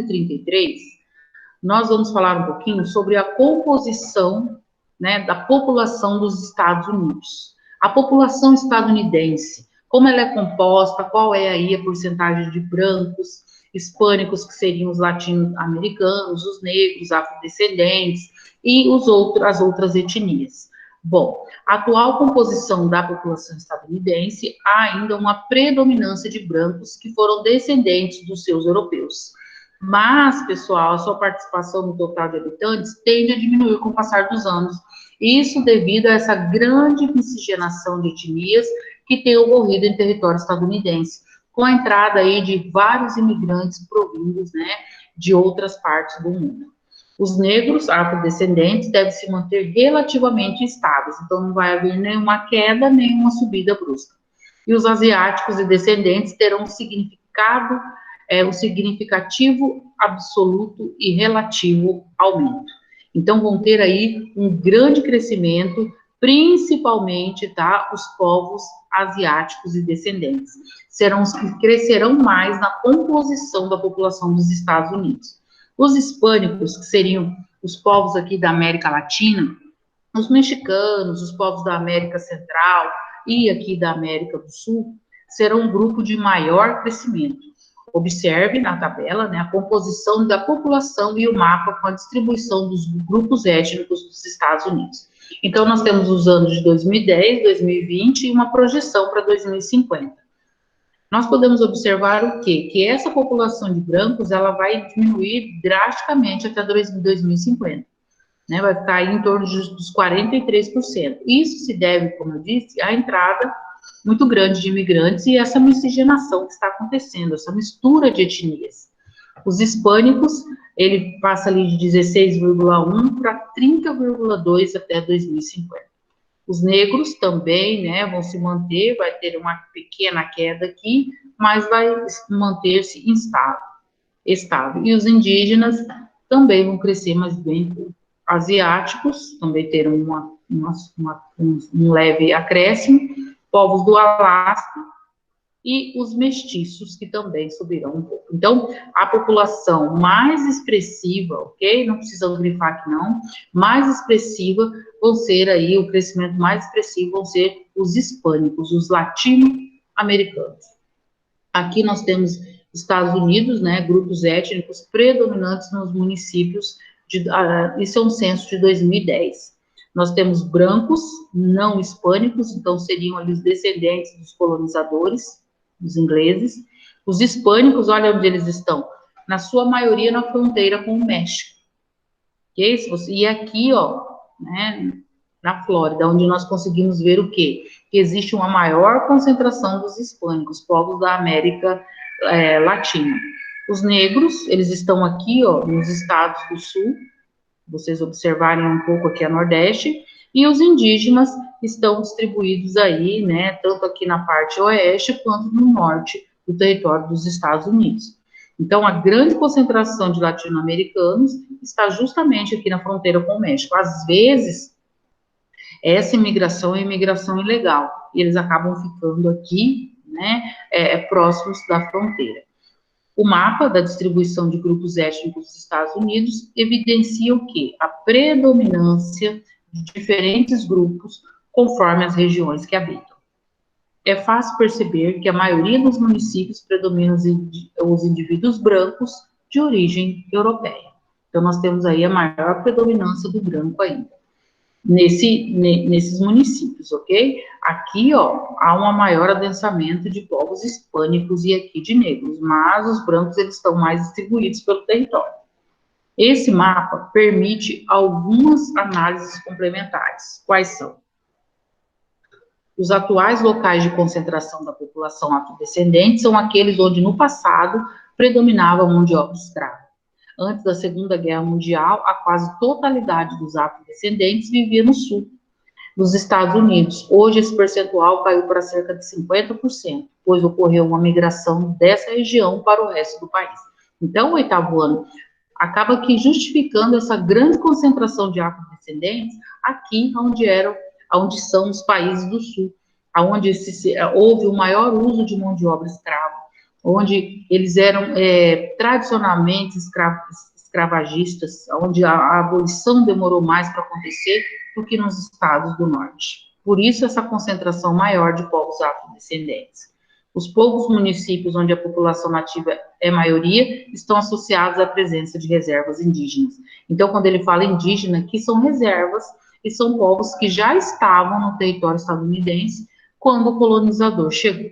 1933, nós vamos falar um pouquinho sobre a composição, né, da população dos Estados Unidos. A população estadunidense, como ela é composta, qual é aí a porcentagem de brancos, hispânicos, que seriam os latino-americanos, os negros, afrodescendentes e as outras etnias. Bom, a atual composição da população estadunidense há ainda uma predominância de brancos que foram descendentes dos seus europeus. Mas, pessoal, a sua participação no total de habitantes tende a diminuir com o passar dos anos. Isso devido a essa grande miscigenação de etnias que tem ocorrido em território estadunidense, com a entrada aí de vários imigrantes provindos, né, de outras partes do mundo. Os negros, afrodescendentes, devem se manter relativamente estáveis, então não vai haver nenhuma queda, nem uma subida brusca. E os asiáticos e descendentes terão um significativo absoluto e relativo aumento. Então, vão ter aí um grande crescimento, principalmente, tá, os povos asiáticos e descendentes. Serão os que crescerão mais na composição da população dos Estados Unidos. Os hispânicos, que seriam os povos aqui da América Latina, os mexicanos, os povos da América Central e aqui da América do Sul, serão um grupo de maior crescimento. Observe na tabela, né, a composição da população e o mapa com a distribuição dos grupos étnicos dos Estados Unidos. Então, nós temos os anos de 2010, 2020 e uma projeção para 2050. Nós podemos observar o quê? Que essa população de brancos, ela vai diminuir drasticamente até 2050. Né, vai ficar aí em torno dos 43%. Isso se deve, como eu disse, à entrada muito grande de imigrantes e essa miscigenação que está acontecendo, essa mistura de etnias. Os hispânicos, ele passa ali de 16,1 para 30,2 até 2050. Os negros também, né, vão se manter, vai ter uma pequena queda aqui, mas vai manter-se estável. E os indígenas também vão crescer, mas bem pouco. Asiáticos também terão um leve acréscimo, povos do Alasca e os mestiços, que também subirão um pouco. Então, a população mais expressiva, ok? Não precisa grifar aqui não, mais expressiva vão ser aí, o crescimento mais expressivo vão ser os hispânicos, os latino-americanos. Aqui nós temos Estados Unidos, né, grupos étnicos predominantes nos municípios, isso é um censo de 2010. Nós temos brancos, não hispânicos, então seriam ali os descendentes dos colonizadores, dos ingleses. Os hispânicos, olha onde eles estão, na sua maioria na fronteira com o México. Okay? E aqui, ó, né, na Flórida, onde nós conseguimos ver o quê? Que existe uma maior concentração dos hispânicos, povos da América Latina. Os negros, eles estão aqui, ó, nos estados do sul, vocês observarem um pouco aqui a Nordeste, e os indígenas estão distribuídos aí, né, tanto aqui na parte oeste, quanto no norte do território dos Estados Unidos. Então, a grande concentração de latino-americanos está justamente aqui na fronteira com o México. Às vezes, essa imigração é imigração ilegal, e eles acabam ficando aqui, né, próximos da fronteira. O mapa da distribuição de grupos étnicos dos Estados Unidos evidencia o quê? A predominância de diferentes grupos conforme as regiões que habitam. É fácil perceber que a maioria dos municípios predominam os indivíduos brancos de origem europeia. Então, nós temos aí a maior predominância do branco ainda. Nesses municípios, ok? Aqui, ó, há um maior adensamento de povos hispânicos e aqui de negros, mas os brancos, eles estão mais distribuídos pelo território. Esse mapa permite algumas análises complementares. Quais são? Os atuais locais de concentração da população afrodescendente são aqueles onde, no passado, predominava a mão de obra escrava. Antes da Segunda Guerra Mundial, a quase totalidade dos afrodescendentes vivia no sul dos Estados Unidos. Hoje, esse percentual caiu para cerca de 50%, pois ocorreu uma migração dessa região para o resto do país. Então, o oitavo ano acaba aqui justificando essa grande concentração de afrodescendentes aqui onde são os países do sul, onde houve o maior uso de mão de obra escrava, onde eles eram tradicionalmente escravagistas, onde a abolição demorou mais para acontecer do que nos estados do norte. Por isso, essa concentração maior de povos afrodescendentes. Os poucos municípios onde a população nativa é maioria estão associados à presença de reservas indígenas. Então, quando ele fala indígena, aqui são reservas e são povos que já estavam no território estadunidense quando o colonizador chegou.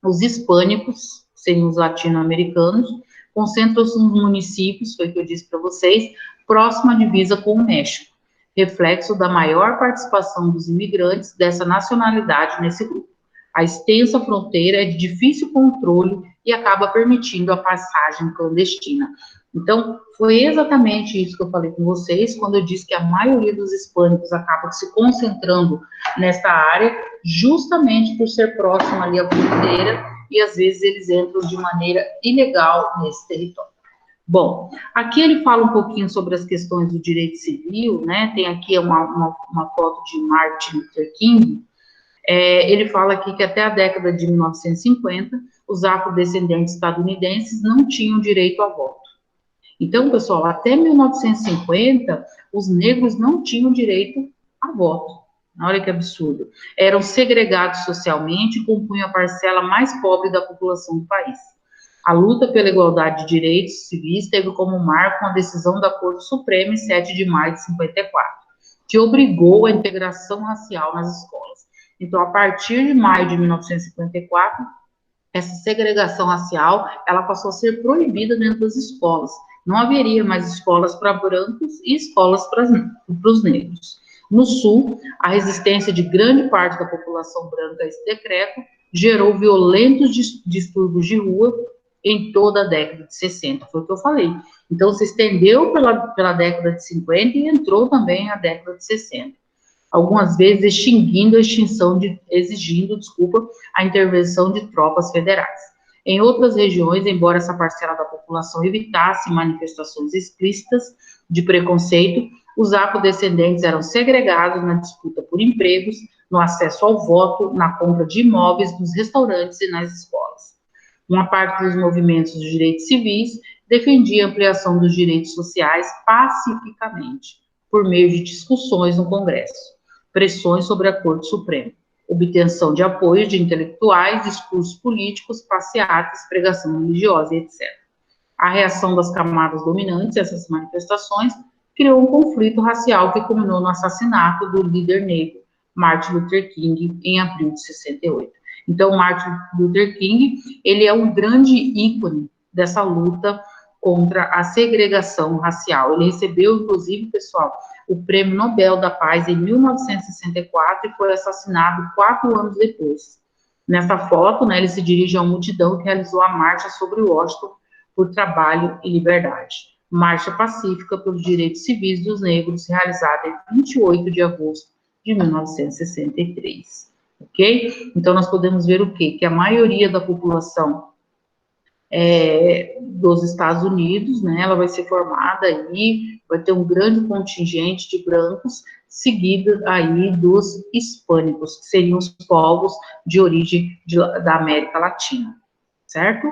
Os hispânicos, seriam os latino-americanos, concentram-se nos municípios, foi o que eu disse para vocês, próximo à divisa com o México, reflexo da maior participação dos imigrantes dessa nacionalidade nesse grupo. A extensa fronteira é de difícil controle e acaba permitindo a passagem clandestina. Então, foi exatamente isso que eu falei com vocês, quando eu disse que a maioria dos hispânicos acaba se concentrando nessa área, justamente por ser próximo ali à fronteira, e às vezes eles entram de maneira ilegal nesse território. Bom, aqui ele fala um pouquinho sobre as questões do direito civil, né? Tem aqui uma foto de Martin Luther King. Ele fala aqui que até a década de 1950, os afrodescendentes estadunidenses não tinham direito a voto. Então, pessoal, até 1950, os negros não tinham direito a voto. Olha que absurdo. Eram segregados socialmente e compunham a parcela mais pobre da população do país. A luta pela igualdade de direitos civis teve como marco a decisão da Corte Suprema em 7 de maio de 54, que obrigou a integração racial nas escolas. Então, a partir de maio de 1954, essa segregação racial, ela passou a ser proibida dentro das escolas. Não haveria mais escolas para brancos e escolas para os negros. No Sul, a resistência de grande parte da população branca a esse decreto gerou violentos distúrbios de rua em toda a década de 60, foi o que eu falei. Então, se estendeu pela década de 50 e entrou também a década de 60. Algumas vezes exigindo a intervenção de tropas federais. Em outras regiões, embora essa parcela da população evitasse manifestações explícitas de preconceito, os afrodescendentes eram segregados na disputa por empregos, no acesso ao voto, na compra de imóveis, nos restaurantes e nas escolas. Uma parte dos movimentos dos direitos civis defendia a ampliação dos direitos sociais pacificamente, por meio de discussões no Congresso, pressões sobre a Corte Suprema, obtenção de apoio de intelectuais, discursos políticos, passeatas, pregação religiosa, etc. A reação das camadas dominantes a essas manifestações criou um conflito racial que culminou no assassinato do líder negro Martin Luther King em abril de 68. Então, Martin Luther King, ele é um grande ícone dessa luta contra a segregação racial. Ele recebeu, inclusive, pessoal, o Prêmio Nobel da Paz em 1964 e foi assassinado 4 anos depois. Nessa foto, né, ele se dirige a uma multidão que realizou a marcha sobre Washington por trabalho e liberdade. Marcha pacífica pelos direitos civis dos negros, realizada em 28 de agosto de 1963. Ok? Então, nós podemos ver o quê? Que a maioria da população dos Estados Unidos, né, ela vai ser formada aí, vai ter um grande contingente de brancos, seguido aí dos hispânicos, que seriam os povos de origem da América Latina, certo?